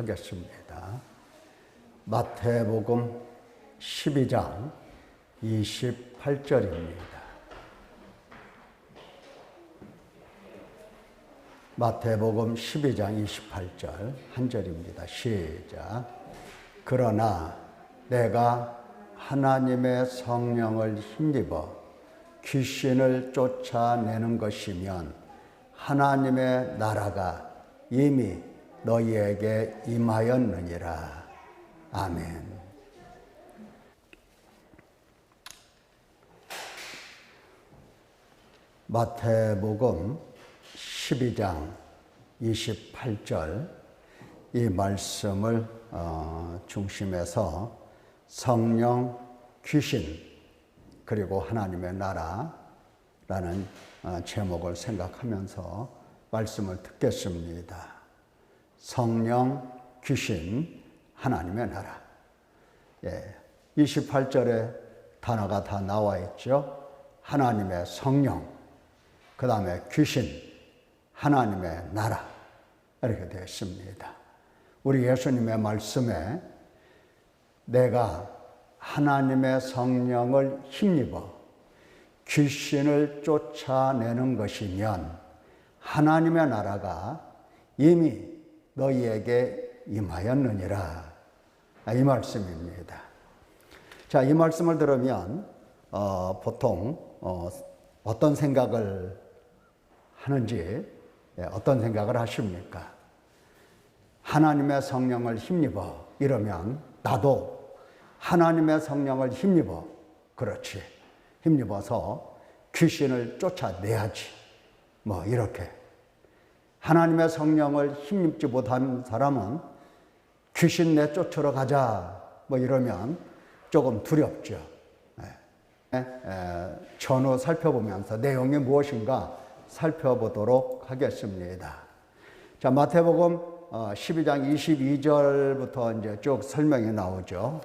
하겠습니다. 마태복음 12장 28절입니다. 마태복음 12장 28절 한 절입니다. 시작. 그러나 내가 하나님의 성령을 힘입어 귀신을 쫓아내는 것이면 하나님의 나라가 이미 너희에게 임하였느니라. 아멘. 마태복음 12장 28절 이 말씀을 중심해서 성령, 귀신, 그리고 하나님의 나라라는 제목을 생각하면서 말씀을 듣겠습니다. 성령, 귀신, 하나님의 나라. 28절에 단어가 다 나와 있죠. 하나님의 성령, 그 다음에 귀신, 하나님의 나라 이렇게 되어 있습니다. 우리 예수님의 말씀에 내가 하나님의 성령을 힘입어 귀신을 쫓아내는 것이면 하나님의 나라가 이미 너희에게 임하였느니라. 이 말씀입니다. 자, 이 말씀을 들으면 보통 어떤 생각을 하는지, 어떤 생각을 하십니까? 하나님의 성령을 힘입어 이러면 나도 하나님의 성령을 힘입어, 그렇지, 힘입어서 귀신을 쫓아내야지, 뭐 이렇게. 하나님의 성령을 힘입지 못한 사람은 귀신 내쫓으러 가자 뭐 이러면 조금 두렵죠. 전후 살펴보면서 내용이 무엇인가 살펴보도록 하겠습니다. 자, 마태복음 12장 22절부터 이제 쭉 설명이 나오죠.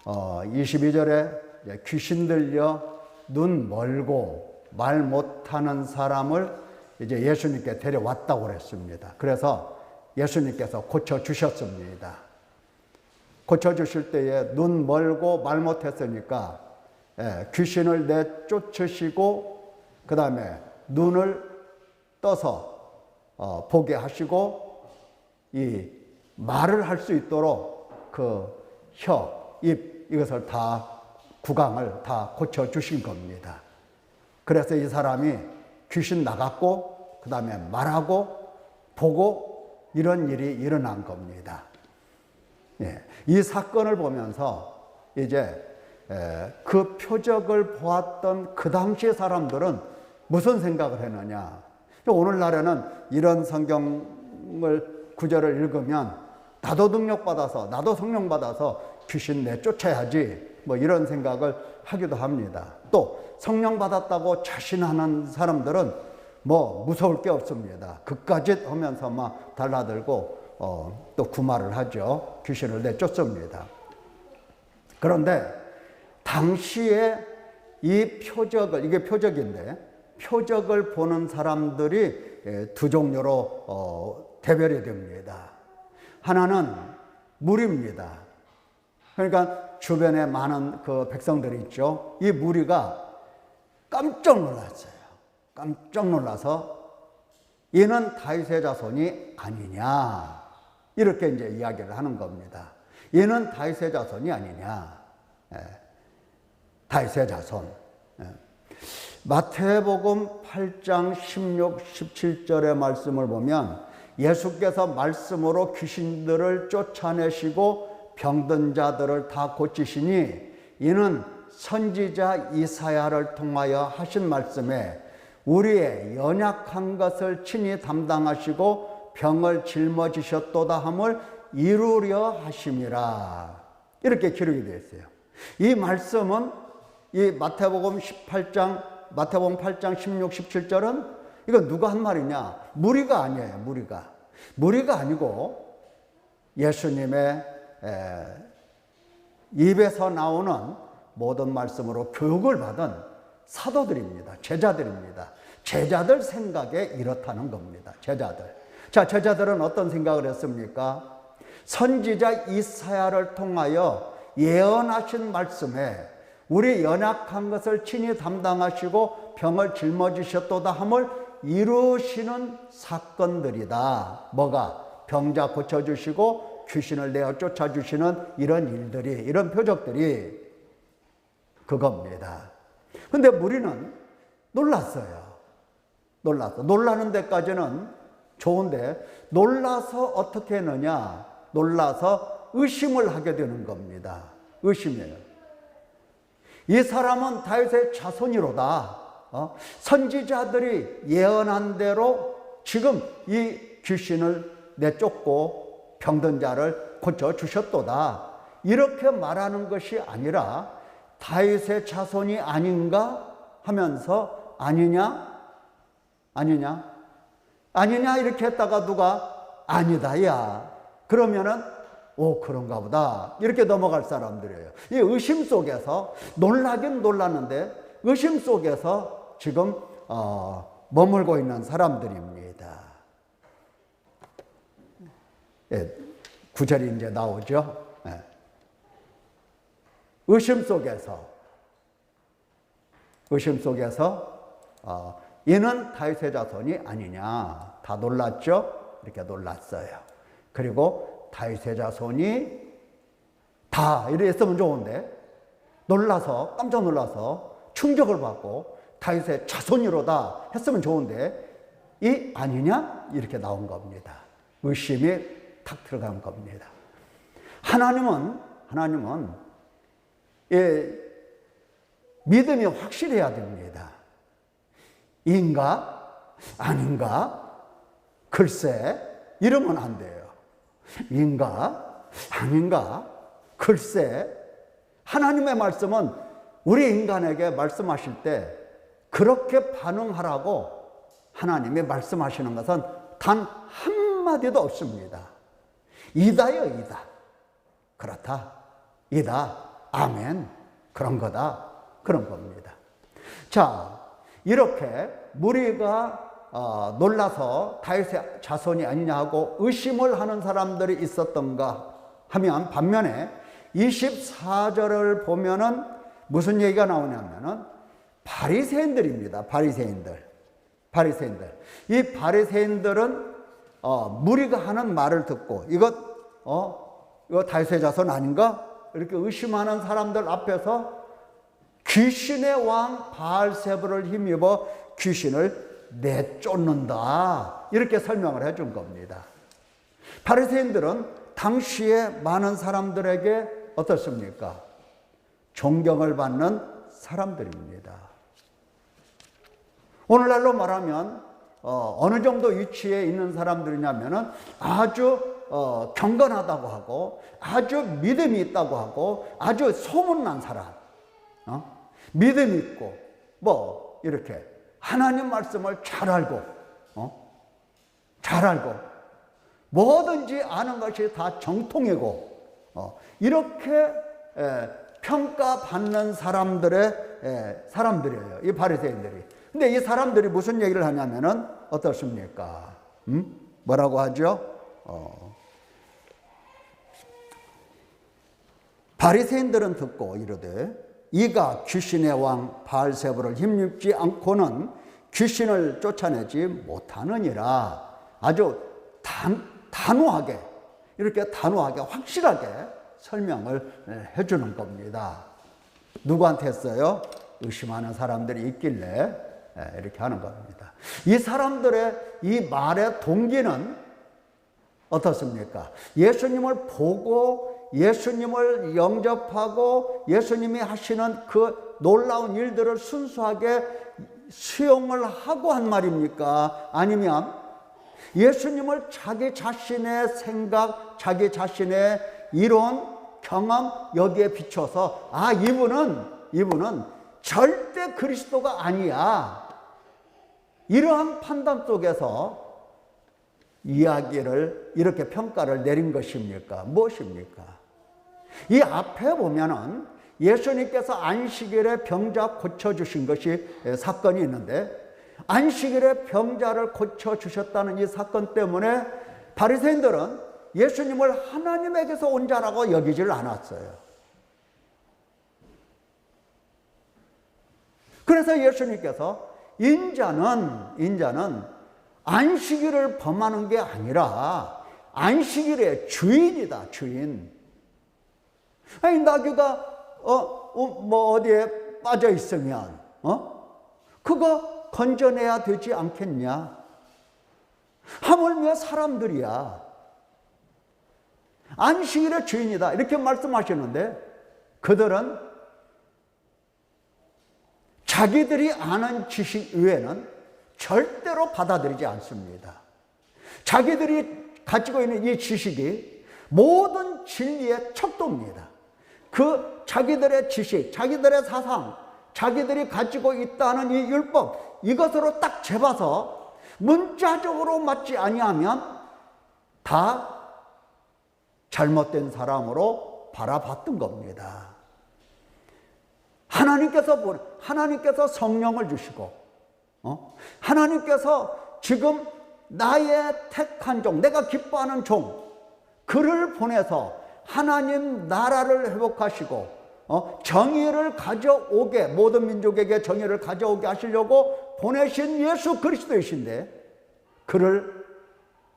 22절에 귀신 들려 눈 멀고 말 못하는 사람을 이제 예수님께 데려왔다고 그랬습니다. 그래서 예수님께서 고쳐주셨습니다. 고쳐주실 때에 눈 멀고 말 못했으니까 귀신을 내쫓으시고 그 다음에 눈을 떠서 보게 하시고 이 말을 할 수 있도록 그 혀, 입 이것을 다 구강을 다 고쳐주신 겁니다. 그래서 이 사람이 귀신 나갔고 그 다음에 말하고 보고 이런 일이 일어난 겁니다. 이 사건을 보면서 이제 그 표적을 보았던 그 당시의 사람들은 무슨 생각을 했느냐. 오늘날에는 이런 성경을 구절을 읽으면 나도 능력받아서 나도 성령 받아서 귀신 내쫓아야지 뭐 이런 생각을 하기도 합니다. 또 성령 받았다고 자신하는 사람들은 뭐 무서울 게 없습니다. 그까짓 하면서 막 달라들고 또 구말을 하죠. 귀신을 내쫓습니다. 그런데 당시에 이 표적을, 이게 표적인데 표적을 보는 사람들이 두 종류로 대별이 됩니다. 하나는 무리입니다. 그러니까 주변에 많은 그 백성들이 있죠. 이 무리가 깜짝 놀랐어요. 깜짝 놀라서 이는 다윗의 자손이 아니냐 이렇게 이제 이야기를 하는 겁니다. 이는 다윗의 자손이 아니냐. 다윗의 자손. 마태복음 8장 16, 17절의 말씀을 보면 예수께서 말씀으로 귀신들을 쫓아내시고 병든 자들을 다 고치시니 이는 선지자 이사야를 통하여 하신 말씀에 우리의 연약한 것을 친히 담당하시고 병을 짊어지셨도다 함을 이루려 하심이라. 이렇게 기록이 되어 있어요. 이 말씀은 이 마태복음 8장 16, 17절은 이거 누가 한 말이냐? 무리가 아니에요. 무리가 아니고 예수님의 입에서 나오는 모든 말씀으로 교육을 받은 사도들입니다. 제자들입니다. 제자들 생각에 이렇다는 겁니다. 제자들. 자, 제자들은 어떤 생각을 했습니까? 선지자 이사야를 통하여 예언하신 말씀에 우리 연약한 것을 친히 담당하시고 병을 짊어지셨도다 함을 이루시는 사건들이다. 뭐가? 병자 고쳐주시고 귀신을 내어 쫓아주시는 이런 일들이, 이런 표적들이 그겁니다. 근데 무리는 놀랐어요. 놀라는 데까지는 좋은데 놀라서 어떻게 했느냐? 놀라서 의심을 하게 되는 겁니다. 의심이에요. 이 사람은 다윗의 자손이로다. 선지자들이 예언한 대로 지금 이 귀신을 내쫓고 병든 자를 고쳐주셨도다. 이렇게 말하는 것이 아니라 다윗의 자손이 아닌가 하면서 아니냐 이렇게 했다가 누가 아니다 야 그러면은 오 그런가 보다 이렇게 넘어갈 사람들이에요. 이 의심 속에서 놀라긴 놀랐는데 의심 속에서 지금 머물고 있는 사람들입니다. 예, 구절이 이제 나오죠. 예. 의심 속에서 이는 다윗의 자손이 아니냐. 다 놀랐죠? 이렇게 놀랐어요. 그리고 다윗의 자손이 다 이랬으면 좋은데 깜짝 놀라서 충격을 받고 다윗의 자손이로다 했으면 좋은데 이 아니냐? 이렇게 나온 겁니다. 의심이 탁 들어간 겁니다. 하나님은 믿음이 확실해야 됩니다. 인가? 아닌가? 글쎄, 이러면 안 돼요. 인가? 아닌가? 글쎄. 하나님의 말씀은 우리 인간에게 말씀하실 때 그렇게 반응하라고 하나님이 말씀하시는 것은 단 한마디도 없습니다. 이다요, 이다. 그렇다. 이다. 아멘. 그런 거다. 그런 겁니다. 자, 이렇게 무리가 놀라서 다윗의 자손이 아니냐 하고 의심을 하는 사람들이 있었던가 하면 반면에 24절을 보면은 무슨 얘기가 나오냐면은 바리새인들입니다. 바리새인들. 이 바리새인들은 무리가 하는 말을 듣고 이거 다윗의 자손 아닌가? 이렇게 의심하는 사람들 앞에서 귀신의 왕 바알세불을 힘입어 귀신을 내쫓는다. 이렇게 설명을 해준 겁니다. 바리새인들은 당시에 많은 사람들에게 어떻습니까? 존경을 받는 사람들입니다. 오늘날로 말하면 어느 정도 위치에 있는 사람들이냐면은 아주 경건하다고 하고 아주 믿음이 있다고 하고 아주 소문난 사람, 믿음 있고 뭐 이렇게 하나님 말씀을 잘 알고 뭐든지 아는 것이 다 정통이고 이렇게 평가받는 사람들이에요. 이 바리새인들이. 근데 이 사람들이 무슨 얘기를 하냐면은 어떻습니까? 뭐라고 하죠? 바리새인들은 듣고 이르되 이가 귀신의 왕 바알세불을 힘입지 않고는 귀신을 쫓아내지 못하느니라. 아주 단호하게 이렇게 단호하게 확실하게 설명을 해주는 겁니다. 누구한테 했어요? 의심하는 사람들이 있길래 이렇게 하는 겁니다. 이 사람들의 이 말의 동기는 어떻습니까? 예수님을 보고 예수님을 영접하고 예수님이 하시는 그 놀라운 일들을 순수하게 수용을 하고 한 말입니까? 아니면 예수님을 자기 자신의 생각, 자기 자신의 이론, 경험 여기에 비춰서 이분은 절대 그리스도가 아니야. 이러한 판단 속에서 이야기를 이렇게 평가를 내린 것입니까? 무엇입니까? 이 앞에 보면은 예수님께서 안식일에 병자 고쳐주신 것이 사건이 있는데 안식일에 병자를 고쳐주셨다는 이 사건 때문에 바리새인들은 예수님을 하나님에게서 온 자라고 여기질 않았어요. 그래서 예수님께서 인자는 안식일을 범하는 게 아니라 안식일의 주인이다, 주인. 아니, 나귀가 어디에 빠져 있으면 그거 건져내야 되지 않겠냐? 하물며 사람들이야. 안식일의 주인이다, 이렇게 말씀하셨는데, 그들은 자기들이 아는 지식 외에는 절대로 받아들이지 않습니다. 자기들이 가지고 있는 이 지식이 모든 진리의 척도입니다. 그 자기들의 지식, 자기들의 사상, 자기들이 가지고 있다는 이 율법, 이것으로 딱 재봐서 문자적으로 맞지 아니하면 다 잘못된 사람으로 바라봤던 겁니다. 하나님께서 성령을 주시고, 하나님께서 지금 나의 택한 종, 내가 기뻐하는 종, 그를 보내서 하나님 나라를 회복하시고, 정의를 가져오게, 모든 민족에게 정의를 가져오게 하시려고 보내신 예수 그리스도이신데, 그를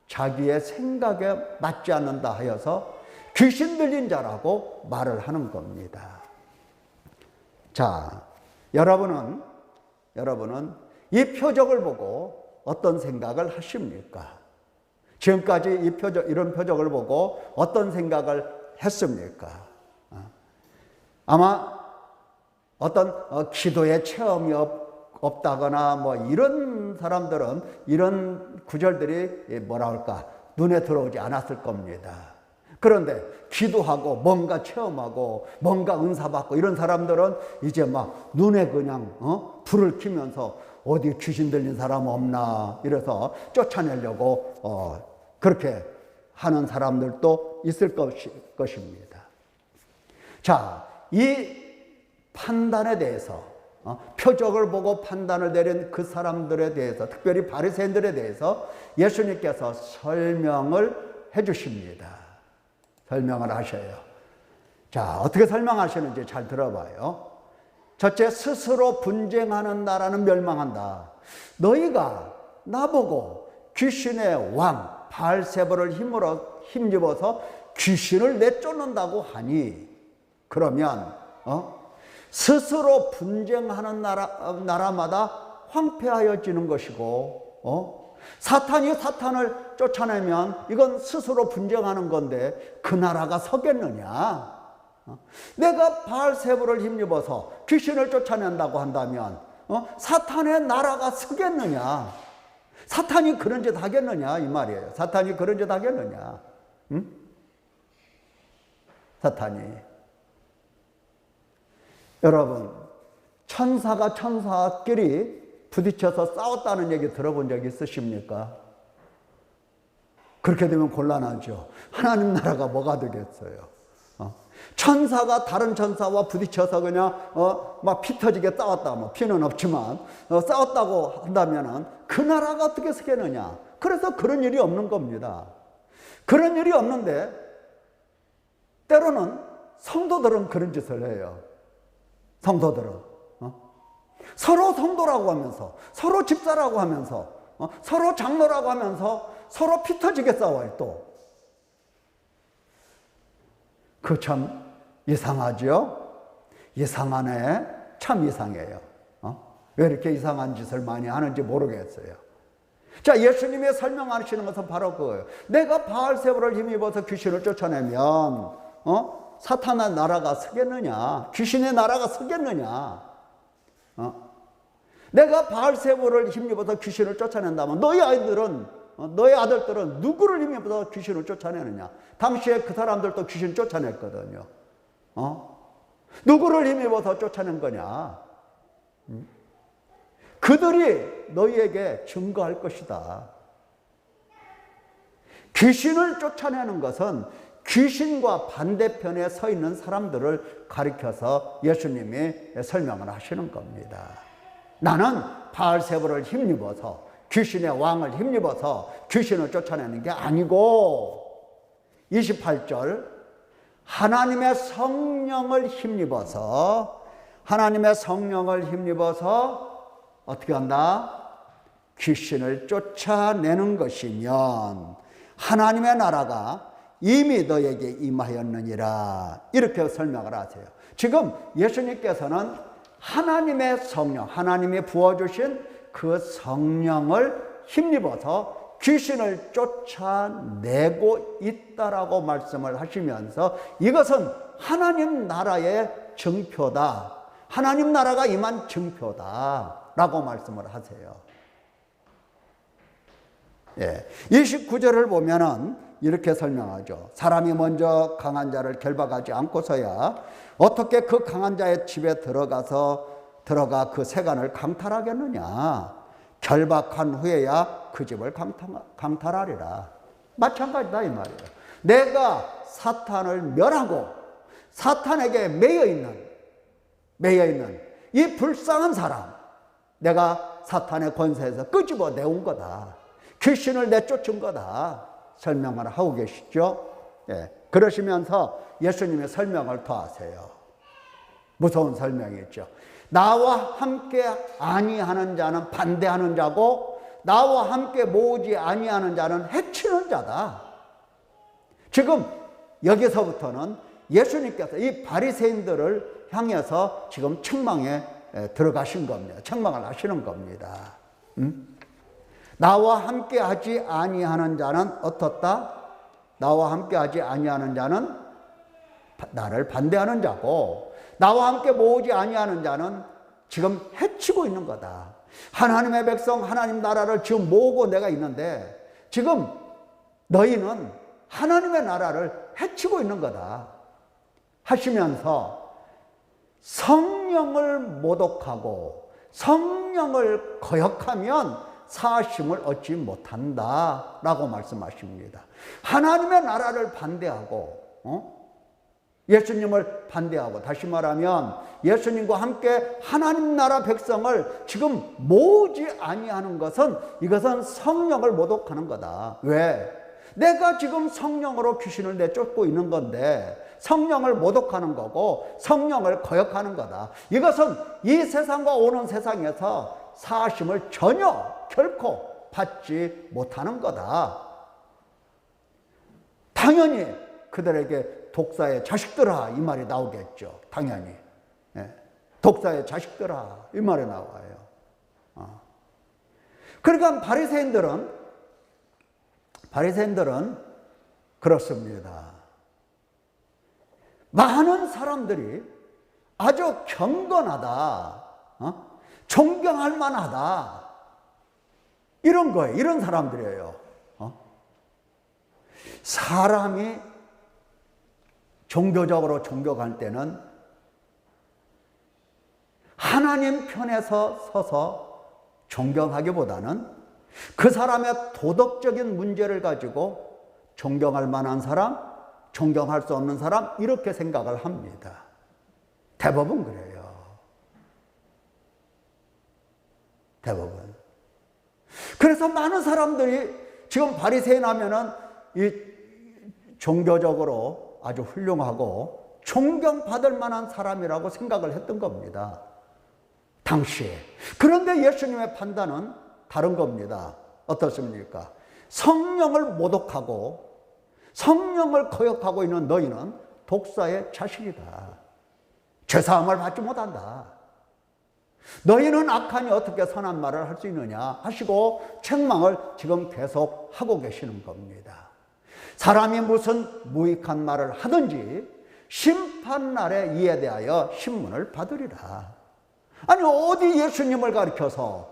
자기의 생각에 맞지 않는다 하여서 귀신 들린 자라고 말을 하는 겁니다. 자, 여러분은 이 표적을 보고 어떤 생각을 하십니까? 지금까지 이런 표적을 보고 어떤 생각을 했습니까? 아마 어떤 기도의 체험이 없다거나 뭐 이런 사람들은 이런 구절들이 뭐라 할까, 눈에 들어오지 않았을 겁니다. 그런데 기도하고 뭔가 체험하고 뭔가 은사받고 이런 사람들은 이제 막 눈에 그냥 불을 켜면서 어디 귀신 들린 사람 없나 이래서 쫓아내려고 그렇게 하는 사람들도 있을 것입니다. 자, 이 판단에 대해서, 표적을 보고 판단을 내린 그 사람들에 대해서, 특별히 바리새인들에 대해서 예수님께서 설명을 해 주십니다. 설명을 하셔요. 자, 어떻게 설명하시는지 잘 들어봐요. 첫째, 스스로 분쟁하는 나라는 멸망한다. 너희가 나보고 귀신의 왕 바알세불을 힘입어서 귀신을 내쫓는다고 하니, 그러면 스스로 분쟁하는 나라마다 황폐하여지는 것이고, 사탄이 사탄을 쫓아내면 이건 스스로 분쟁하는 건데 그 나라가 서겠느냐? 내가 바알세불을 힘입어서 귀신을 쫓아낸다고 한다면 사탄의 나라가 서겠느냐? 사탄이 그런 짓 하겠느냐 이 말이에요. 사탄이 그런 짓 하겠느냐? 응? 사탄이. 여러분, 천사가 천사끼리 부딪혀서 싸웠다는 얘기 들어본 적 있으십니까? 그렇게 되면 곤란하죠. 하나님 나라가 뭐가 되겠어요? 천사가 다른 천사와 부딪혀서 그냥 막 피 터지게 싸웠다, 뭐 피는 없지만 싸웠다고 한다면은 그 나라가 어떻게 서겠느냐? 그래서 그런 일이 없는 겁니다. 그런 일이 없는데 때로는 성도들은 그런 짓을 해요. 성도들은 서로 성도라고 하면서, 서로 집사라고 하면서, 서로 장로라고 하면서 서로 피 터지게 싸워요. 또 그 참 이상하죠? 이상하네. 참 이상해요. 왜 이렇게 이상한 짓을 많이 하는지 모르겠어요. 자, 예수님이 설명하시는 것은 바로 그거예요. 내가 바알세불을 힘입어서 귀신을 쫓아내면 사탄의 나라가 서겠느냐? 귀신의 나라가 서겠느냐? 내가 바알세불을 힘입어서 귀신을 쫓아낸다면 너희 아들들은 누구를 힘입어서 귀신을 쫓아내느냐? 당시에 그 사람들도 귀신 쫓아냈거든요. 누구를 힘입어서 쫓아낸 거냐? 그들이 너희에게 증거할 것이다. 귀신을 쫓아내는 것은 귀신과 반대편에 서 있는 사람들을 가리켜서 예수님이 설명을 하시는 겁니다. 나는 바알세불을 힘입어서, 귀신의 왕을 힘입어서 귀신을 쫓아내는 게 아니고, 28절 하나님의 성령을 힘입어서 어떻게 한다? 귀신을 쫓아내는 것이면 하나님의 나라가 이미 너에게 임하였느니라. 이렇게 설명을 하세요. 지금 예수님께서는 하나님의 성령, 하나님이 부어주신 그 성령을 힘입어서 귀신을 쫓아내고 있다라고 말씀을 하시면서 이것은 하나님 나라의 증표다. 하나님 나라가 임한 증표다라고 말씀을 하세요. 29절을 보면은 이렇게 설명하죠. 사람이 먼저 강한 자를 결박하지 않고서야 어떻게 그 강한 자의 집에 들어가 그 세간을 강탈하겠느냐. 결박한 후에야 그 집을 강탈하리라. 마찬가지다 이 말이에요. 내가 사탄을 멸하고 사탄에게 매여 있는 이 불쌍한 사람, 내가 사탄의 권세에서 끄집어 내온 거다. 귀신을 내쫓은 거다. 설명을 하고 계시죠. 그러시면서 예수님의 설명을 더 하세요. 무서운 설명이죠. 나와 함께 아니하는 자는 반대하는 자고 나와 함께 모으지 아니하는 자는 해치는 자다. 지금 여기서부터는 예수님께서 이 바리새인들을 향해서 지금 책망에 들어가신 겁니다. 책망을 하시는 겁니다. 나와 함께 하지 아니하는 자는 어떻다? 나와 함께 하지 아니하는 자는 나를 반대하는 자고 나와 함께 모으지 아니하는 자는 지금 해치고 있는 거다. 하나님의 백성, 하나님 나라를 지금 모으고 내가 있는데 지금 너희는 하나님의 나라를 해치고 있는 거다 하시면서 성령을 모독하고 성령을 거역하면 사심을 얻지 못한다라고 말씀하십니다. 하나님의 나라를 반대하고 예수님을 반대하고, 다시 말하면 예수님과 함께 하나님 나라 백성을 지금 모으지 아니하는 것은 이것은 성령을 모독하는 거다. 왜? 내가 지금 성령으로 귀신을 내쫓고 있는 건데 성령을 모독하는 거고 성령을 거역하는 거다. 이것은 이 세상과 오는 세상에서 사심을 전혀 결코 받지 못하는 거다. 당연히 그들에게 독사의 자식들아 이 말이 나오겠죠. 당연히 독사의 자식들아 이 말이 나와요. 그러니까 바리새인들은 그렇습니다. 많은 사람들이 아주 경건하다, 존경할 만하다, 이런 거예요. 이런 사람들이에요. 사람이 종교적으로 존경할 때는 하나님 편에서 서서 존경하기보다는 그 사람의 도덕적인 문제를 가지고 존경할 만한 사람, 존경할 수 없는 사람, 이렇게 생각을 합니다. 대부분 그래요. 대부분. 그래서 많은 사람들이 지금 바리새인 하면은 이 종교적으로 아주 훌륭하고 존경받을 만한 사람이라고 생각을 했던 겁니다. 당시에. 그런데 예수님의 판단은 다른 겁니다. 어떻습니까? 성령을 모독하고 성령을 거역하고 있는 너희는 독사의 자식이다. 죄사함을 받지 못한다. 너희는 악하니 어떻게 선한 말을 할 수 있느냐 하시고 책망을 지금 계속 하고 계시는 겁니다. 사람이 무슨 무익한 말을 하든지 심판날에 이에 대하여 신문을 받으리라. 아니 어디 예수님을 가리켜서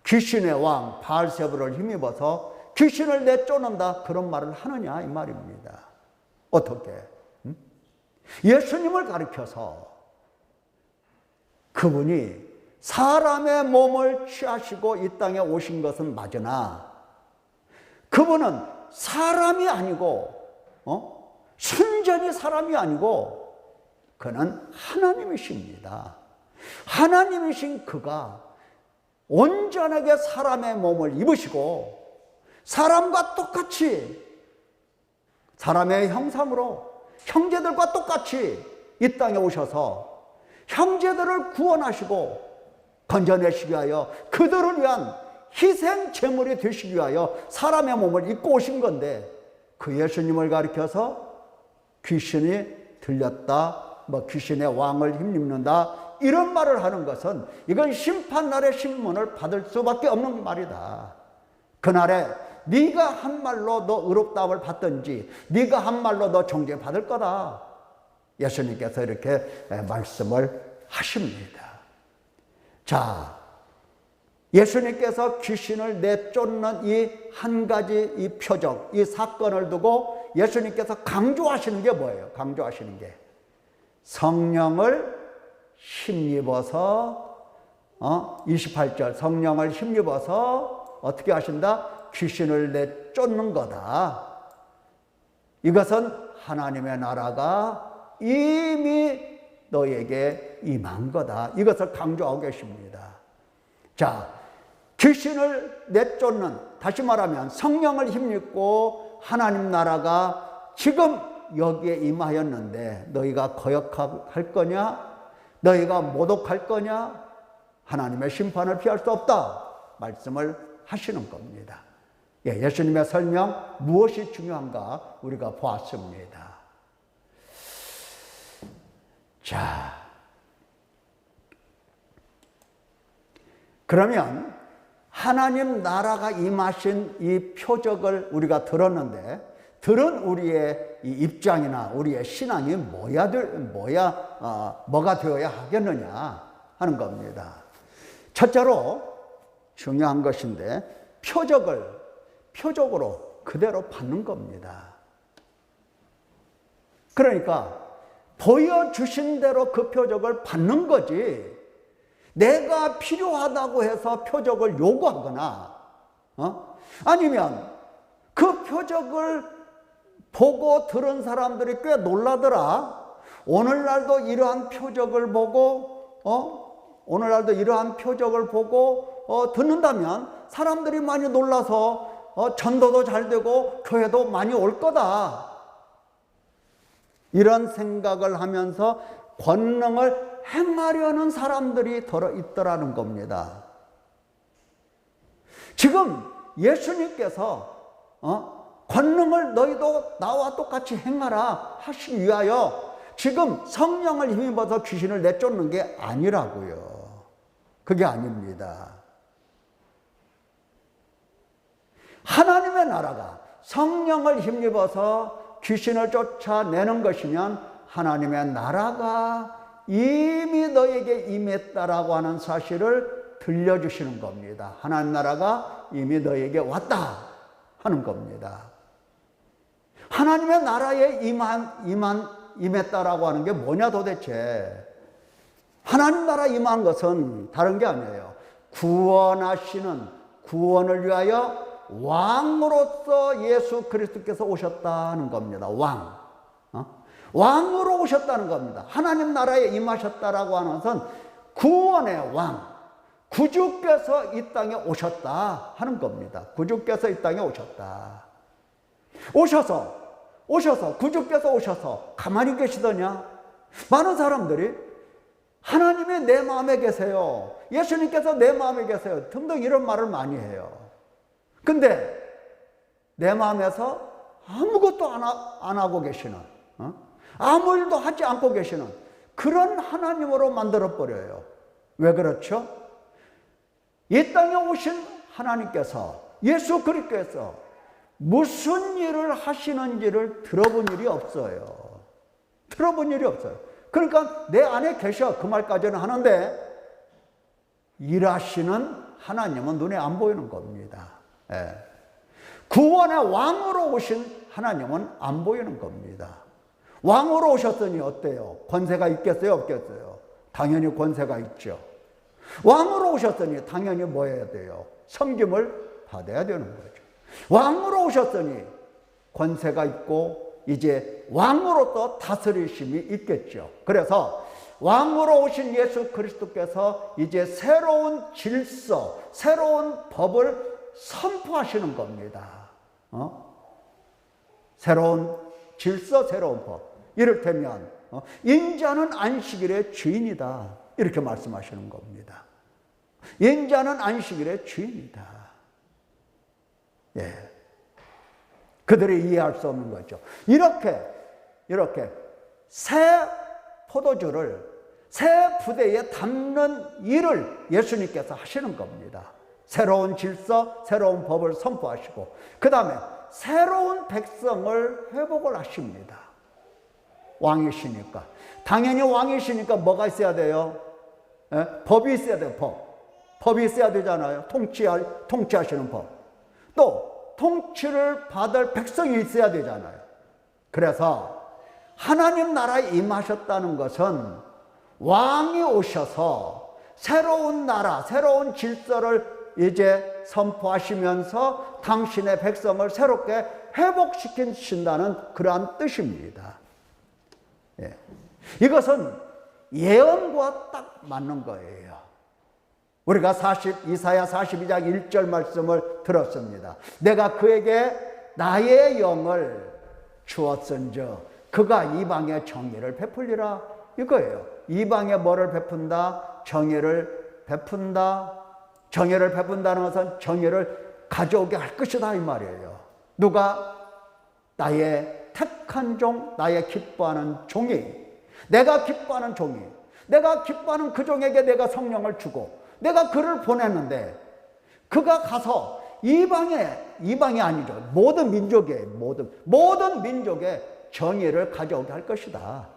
귀신의 왕 바알세불을 힘입어서 귀신을 내쫓는다 그런 말을 하느냐 이 말입니다. 어떻게? 예수님을 가리켜서 그분이 사람의 몸을 취하시고 이 땅에 오신 것은 맞으나 그분은 사람이 아니고 순전히 사람이 아니고 그는 하나님이십니다. 하나님이신 그가 온전하게 사람의 몸을 입으시고 사람과 똑같이 사람의 형상으로 형제들과 똑같이 이 땅에 오셔서 형제들을 구원하시고 건져내시기 위하여 그들을 위한 희생 제물이 되시기 위하여 사람의 몸을 입고 오신 건데, 그 예수님을 가리켜서 귀신이 들렸다, 귀신의 왕을 힘입는다, 이런 말을 하는 것은 이건 심판날의 신문을 받을 수밖에 없는 말이다. 그날에 네가 한 말로 너 의롭다함을 받든지 네가 한 말로 너 정죄받을 거다. 예수님께서 이렇게 말씀을 하십니다. 자, 예수님께서 귀신을 내쫓는 이 한 가지 이 표적, 이 사건을 두고 예수님께서 강조하시는 게 뭐예요? 강조하시는 게 성령을 힘입어서 28절 성령을 힘입어서 어떻게 하신다? 귀신을 내쫓는 거다. 이것은 하나님의 나라가 이미 너에게 임한 거다. 이것을 강조하고 계십니다. 자, 귀신을 내쫓는, 다시 말하면 성령을 힘입고 하나님 나라가 지금 여기에 임하였는데 너희가 거역할 거냐? 너희가 모독할 거냐? 하나님의 심판을 피할 수 없다 말씀을 하시는 겁니다. 예수님의 설명 무엇이 중요한가 우리가 보았습니다. 자, 그러면 하나님 나라가 임하신 이 표적을 우리가 들었는데, 들은 우리의 이 입장이나 우리의 신앙이 뭐가 되어야 하겠느냐 하는 겁니다. 첫째로 중요한 것인데, 표적으로 그대로 받는 겁니다. 그러니까 보여주신 대로 그 표적을 받는 거지, 내가 필요하다고 해서 표적을 요구하거나 아니면 그 표적을 보고 들은 사람들이 꽤 놀라더라, 오늘날도 이러한 표적을 보고 듣는다면 사람들이 많이 놀라서 전도도 잘 되고 교회도 많이 올 거다, 이런 생각을 하면서 권능을 행하려는 사람들이 있더라는 겁니다. 지금 예수님께서 권능을 너희도 나와 똑같이 행하라 하시기 위하여 지금 성령을 힘입어서 귀신을 내쫓는 게 아니라고요. 그게 아닙니다. 하나님의 나라가 성령을 힘입어서 귀신을 쫓아내는 것이면 하나님의 나라가 이미 너에게 임했다라고 하는 사실을 들려주시는 겁니다. 하나님 나라가 이미 너에게 왔다 하는 겁니다. 하나님의 나라에 임했다라고 하는 게 뭐냐 도대체. 하나님 나라 임한 것은 다른 게 아니에요. 구원을 위하여 왕으로서 예수 그리스도께서 오셨다는 겁니다. 왕으로 오셨다는 겁니다. 하나님 나라에 임하셨다라고 하는 것은 구원의 왕, 구주께서 이 땅에 오셨다 하는 겁니다. 구주께서 이 땅에 오셨다. 오셔서 구주께서 오셔서 가만히 계시더냐? 많은 사람들이 하나님이 내 마음에 계세요, 예수님께서 내 마음에 계세요 등등 이런 말을 많이 해요. 근데 내 마음에서 아무것도 안 하고 계시는, 아무 일도 하지 않고 계시는 그런 하나님으로 만들어버려요. 왜 그렇죠? 이 땅에 오신 하나님께서, 예수 그리스도께서 무슨 일을 하시는지를 들어본 일이 없어요. 그러니까 내 안에 계셔, 그 말까지는 하는데 일하시는 하나님은 눈에 안 보이는 겁니다. 구원의 왕으로 오신 하나님은 안 보이는 겁니다. 왕으로 오셨더니 어때요? 권세가 있겠어요, 없겠어요? 당연히 권세가 있죠. 왕으로 오셨더니 당연히 뭐 해야 돼요? 섬김을 받아야 되는 거죠. 왕으로 오셨더니 권세가 있고 이제 왕으로 또 다스리심이 있겠죠. 그래서 왕으로 오신 예수 그리스도께서 이제 새로운 질서, 새로운 법을 선포하시는 겁니다. 새로운 질서, 새로운 법. 이를테면 인자는 안식일의 주인이다. 이렇게 말씀하시는 겁니다. 인자는 안식일의 주인이다. 예. 그들이 이해할 수 없는 거죠. 이렇게 새 포도주를 새 부대에 담는 일을 예수님께서 하시는 겁니다. 새로운 질서, 새로운 법을 선포하시고 그 다음에 새로운 백성을 회복을 하십니다. 왕이시니까. 당연히 왕이시니까 뭐가 있어야 돼요? 예? 법이 있어야 돼요. 법이 있어야 되잖아요. 통치하시는 법. 또 통치를 받을 백성이 있어야 되잖아요. 그래서 하나님 나라에 임하셨다는 것은 왕이 오셔서 새로운 나라, 새로운 질서를 이제 선포하시면서 당신의 백성을 새롭게 회복시키신다는 그러한 뜻입니다. 예. 이것은 예언과 딱 맞는 거예요. 우리가 이사야 42장 1절 말씀을 들었습니다. 내가 그에게 나의 영을 주었은즉 그가 이방에 정의를 베풀리라. 이거예요. 이방에 뭐를 베푼다? 정의를 베푼다. 정의를 베푼다는 것은 정의를 가져오게 할 것이다 이 말이에요. 누가? 나의 택한 종, 나의 기뻐하는 종이, 내가 기뻐하는 종이, 내가 기뻐하는 그 종에게 내가 성령을 주고 내가 그를 보냈는데 그가 가서 이방이 아니죠. 모든 민족의 정의를 가져오게 할 것이다.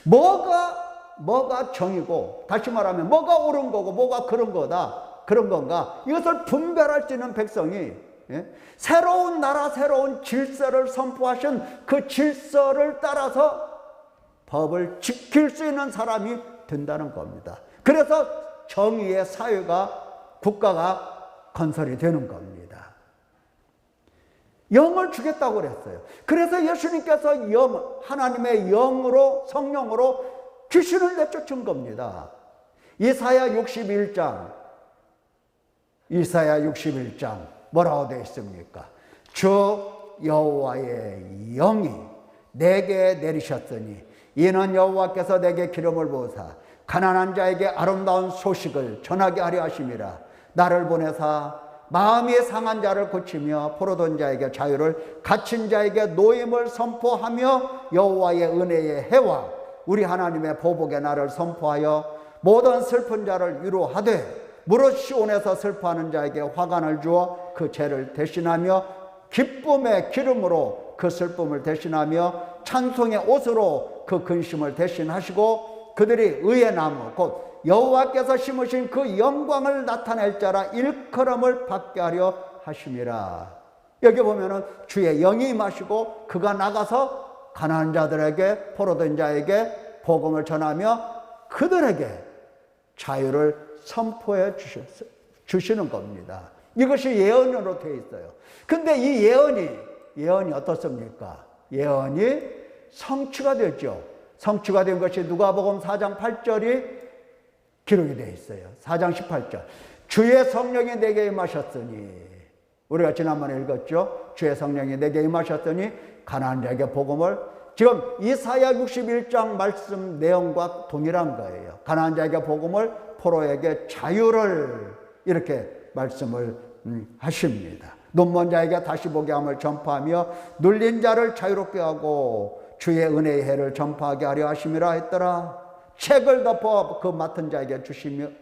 뭐가 정이고, 다시 말하면 뭐가 옳은 거고 뭐가 그런 건가, 이것을 분별할 수 있는 백성이, 예? 새로운 나라, 새로운 질서를 선포하신 그 질서를 따라서 법을 지킬 수 있는 사람이 된다는 겁니다. 그래서 정의의 사회가, 국가가 건설이 되는 겁니다. 영을 주겠다고 그랬어요. 그래서 예수님께서 하나님의 영으로, 성령으로 귀신을 내쫓은 겁니다. 이사야 61장 뭐라고 되어 있습니까? 주 여호와의 영이 내게 내리셨으니 이는 여호와께서 내게 기름을 부으사 가난한 자에게 아름다운 소식을 전하게 하려 하심이라. 나를 보내사 마음이 상한 자를 고치며 포로된 자에게 자유를, 갇힌 자에게 노임을 선포하며 여호와의 은혜의 해와 우리 하나님의 보복의 날을 선포하여 모든 슬픈 자를 위로하되 무릇 시온에서 슬퍼하는 자에게 화관을 주어 그 죄를 대신하며 기쁨의 기름으로 그 슬픔을 대신하며 찬송의 옷으로 그 근심을 대신하시고 그들이 의의 나무 곧 여호와께서 심으신 그 영광을 나타낼 자라 일컬음을 받게 하려 하심이라. 여기 보면은 주의 영이 임하시고 그가 나가서 가난한 자들에게, 포로된 자에게 복음을 전하며 그들에게 자유를 선포해 주시는 겁니다. 이것이 예언으로 되어 있어요. 근데 이 예언이 어떻습니까? 예언이 성취가 됐죠. 성취가 된 것이 누가복음 4장 8절이 기록이 되어 있어요. 4장 18절. 주의 성령이 내게 임하셨으니, 우리가 지난번에 읽었죠. 주의 성령이 내게 임하셨으니 가난한 자에게 복음을, 지금 이사야 61장 말씀 내용과 동일한 거예요. 가난한 자에게 복음을, 포로에게 자유를, 이렇게 말씀을 하십니다. 눈먼 자에게 다시 보게 함을 전파하며 눌린 자를 자유롭게 하고 주의 은혜의 해를 전파하게 하려 하심이라 했더라. 책을 덮어 그 맡은 자에게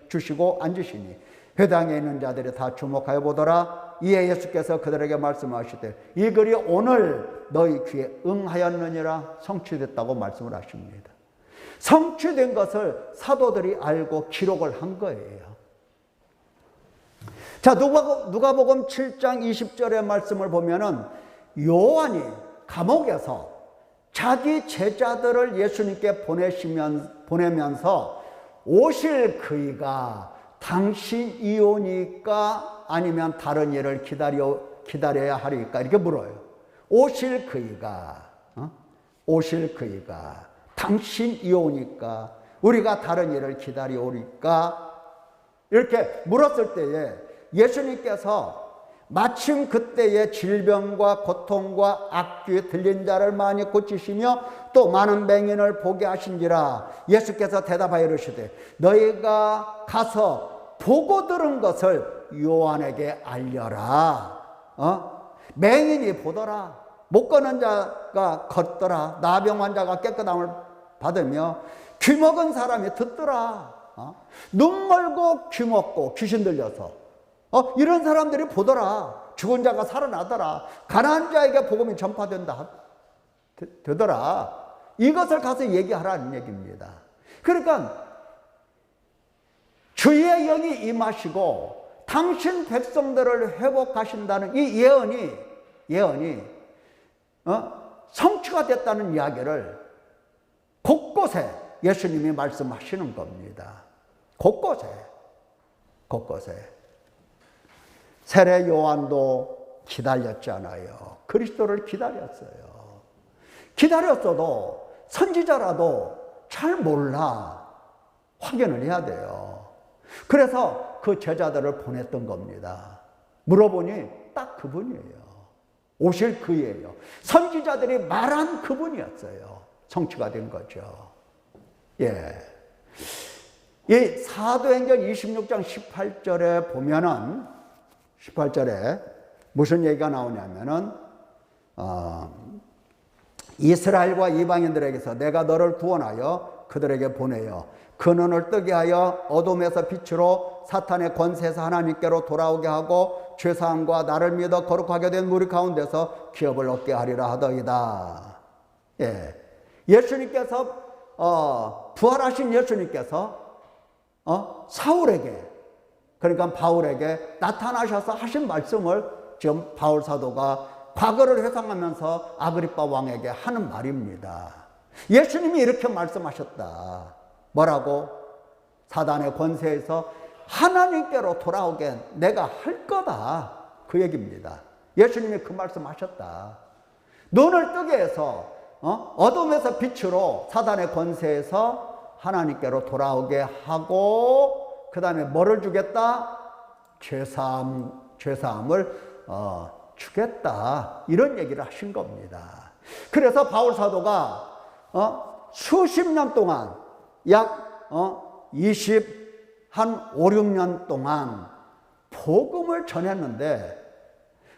주시고 앉으시니 회당에 있는 자들이 다 주목하여 보더라. 이에 예수께서 그들에게 말씀하시되 이 글이 오늘 너희 귀에 응하였느니라. 성취됐다고 말씀을 하십니다. 성취된 것을 사도들이 알고 기록을 한 거예요. 자, 누가복음 7장 20절의 말씀을 보면은 요한이 감옥에서 자기 제자들을 예수님께 보내면서 오실 그이가 당신이 오니까 아니면 다른 일을 기다려야 하리까, 이렇게 물어요. 오실 그이가 당신이 오니까 우리가 다른 일을 기다려오니까, 이렇게 물었을 때에 예수님께서 마침 그때에 질병과 고통과 악귀 들린 자를 많이 고치시며 또 많은 맹인을 보게 하신지라. 예수께서 대답하여 이르시되 너희가 가서 보고 들은 것을 요한에게 알려라. 맹인이 보더라. 못 걷는 자가 걷더라. 나병 환자가 깨끗함을 받으며 귀 먹은 사람이 듣더라. 눈 멀고 귀 먹고 귀신 들려서 이런 사람들이 보더라. 죽은 자가 살아나더라. 가난한 자에게 복음이 전파된다 되더라. 이것을 가서 얘기하라는 얘기입니다. 그러니까 주의 영이 임하시고 당신 백성들을 회복하신다는 이 예언이 성취가 됐다는 이야기를 곳곳에 예수님이 말씀하시는 겁니다. 곳곳에. 세례 요한도 기다렸잖아요. 그리스도를 기다렸어도 선지자라도 잘 몰라. 확인을 해야 돼요. 그래서 그 제자들을 보냈던 겁니다. 물어보니 딱 그분이에요. 오실 그이에요. 선지자들이 말한 그분이었어요. 성취가 된 거죠. 예. 이 사도행전 26장 18절에 보면은 18절에 무슨 얘기가 나오냐면은 이스라엘과 이방인들에게서 내가 너를 구원하여 그들에게 보내어 그 눈을 뜨게 하여 어둠에서 빛으로 사탄의 권세에서 하나님께로 돌아오게 하고 죄사함과 나를 믿어 거룩하게 된 무리 가운데서 기업을 얻게 하리라 하더이다. 예. 예수님께서 부활하신 예수님께서 사울에게, 그러니까 바울에게 나타나셔서 하신 말씀을 지금 바울 사도가 과거를 회상하면서 아그리빠 왕에게 하는 말입니다. 예수님이 이렇게 말씀하셨다. 뭐라고? 사단의 권세에서 하나님께로 돌아오게 내가 할 거다. 그 얘기입니다. 예수님이 그 말씀하셨다. 눈을 뜨게 해서 어둠에서 빛으로 사단의 권세에서 하나님께로 돌아오게 하고 그 다음에 뭐를 주겠다? 죄사함을 주겠다. 이런 얘기를 하신 겁니다. 그래서 바울 사도가 수십 년 동안 약 5, 6년 동안 복음을 전했는데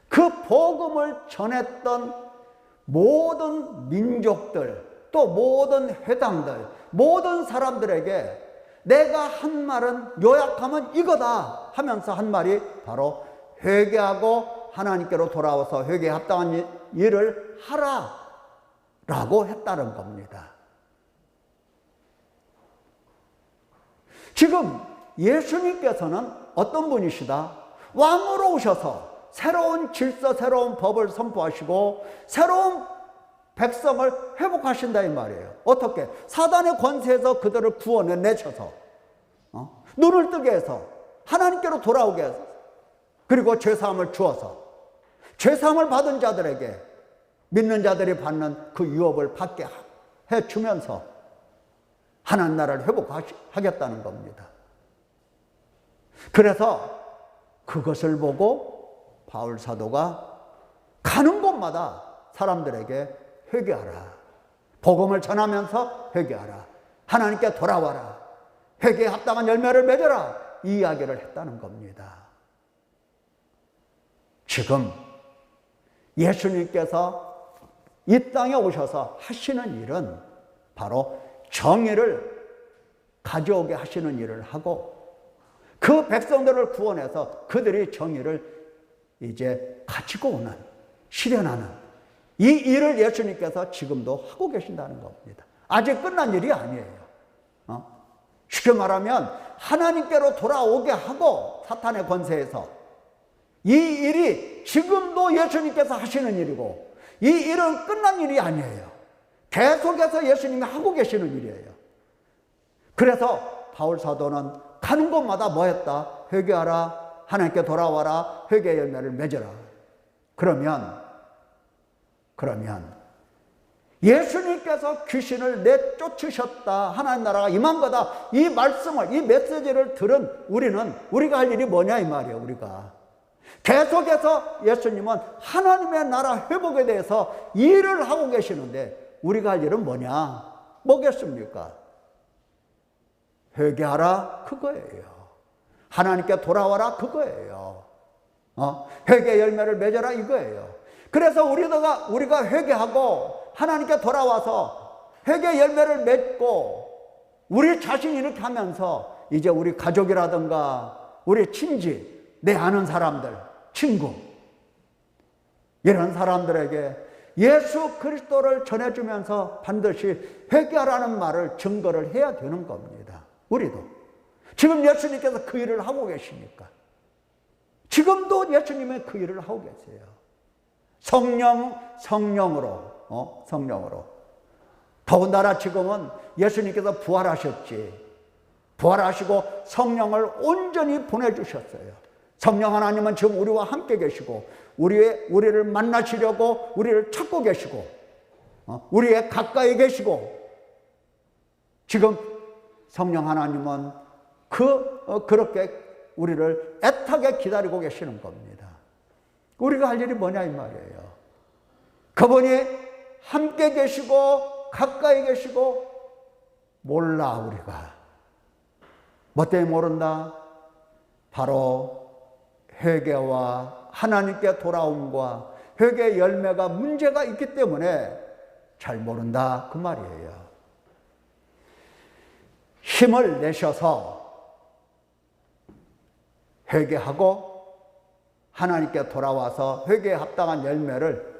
그 복음을 전했던 모든 민족들, 또 모든 회당들, 모든 사람들에게 내가 한 말은 요약하면 이거다 하면서 한 말이 바로 회개하고 하나님께로 돌아와서 회개에 합당한 일을 하라 라고 했다는 겁니다. 지금 예수님께서는 어떤 분이시다? 왕으로 오셔서 새로운 질서, 새로운 법을 선포하시고 새로운 백성을 회복하신다 이 말이에요. 어떻게? 사단의 권세에서 그들을 구원해 내셔서 눈을 뜨게 해서 하나님께로 돌아오게 해서 그리고 죄사함을 주어서 죄사함을 받은 자들에게 믿는 자들이 받는 그 유업을 받게 해주면서 하나님 나라를 회복하겠다는 겁니다. 그래서 그것을 보고 바울 사도가 가는 곳마다 사람들에게 회개하라. 복음을 전하면서 회개하라. 하나님께 돌아와라. 회개에 합당한 열매를 맺어라. 이 이야기를 했다는 겁니다. 지금 예수님께서 이 땅에 오셔서 하시는 일은 바로 정의를 가져오게 하시는 일을 하고 그 백성들을 구원해서 그들이 정의를 이제 가지고 오는, 실현하는 이 일을 예수님께서 지금도 하고 계신다는 겁니다. 아직 끝난 일이 아니에요. 쉽게 말하면 하나님께로 돌아오게 하고 사탄의 권세에서 이 일이 지금도 예수님께서 하시는 일이고 이 일은 끝난 일이 아니에요. 계속해서 예수님이 하고 계시는 일이에요. 그래서 바울 사도는 가는 곳마다 뭐 했다? 회개하라. 하나님께 돌아와라. 회개의 열매를 맺어라. 그러면 예수님께서 귀신을 내쫓으셨다. 하나님 나라가 임한 거다. 이 말씀을, 이 메시지를 들은 우리가 할 일이 뭐냐 이 말이에요. 우리가 계속해서 예수님은 하나님의 나라 회복에 대해서 일을 하고 계시는데 우리가 할 일은 뭐겠습니까? 회개하라 그거예요. 하나님께 돌아와라 그거예요. 회개 열매를 맺어라 이거예요. 그래서 우리가 회개하고 하나님께 돌아와서 회개 열매를 맺고 우리 자신이 이렇게 하면서 이제 우리 가족이라든가 우리 친지, 내 아는 사람들, 친구 이런 사람들에게 예수 그리스도를 전해주면서 반드시 회개하라는 말을 증거를 해야 되는 겁니다. 우리도 지금 예수님께서 그 일을 하고 계시니까 지금도 예수님의 그 일을 하고 계세요. 성령으로 더군다나 지금은 예수님께서 부활하셨지. 부활하시고 성령을 온전히 보내주셨어요. 성령 하나님은 지금 우리와 함께 계시고 우리를 만나시려고 우리를 찾고 계시고 우리의 가까이 계시고 지금 성령 하나님은 그렇게 우리를 애타게 기다리고 계시는 겁니다. 우리가 할 일이 뭐냐 이 말이에요. 그분이 함께 계시고 가까이 계시고 몰라 우리가. 뭐 때문에 모른다? 바로 회개와 하나님께 돌아옴과 회개 열매가 문제가 있기 때문에 잘 모른다 그 말이에요. 힘을 내셔서 회개하고 하나님께 돌아와서 회개에 합당한 열매를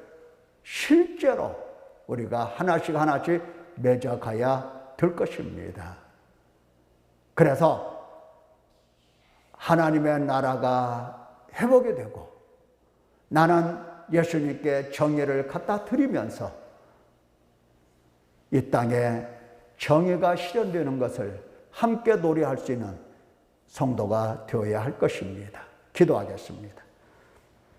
실제로 우리가 하나씩 맺어가야 될 것입니다. 그래서 하나님의 나라가 회복이 되고 나는 예수님께 정의를 갖다 드리면서 이 땅에 정의가 실현되는 것을 함께 노래할 수 있는 성도가 되어야 할 것입니다. 기도하겠습니다.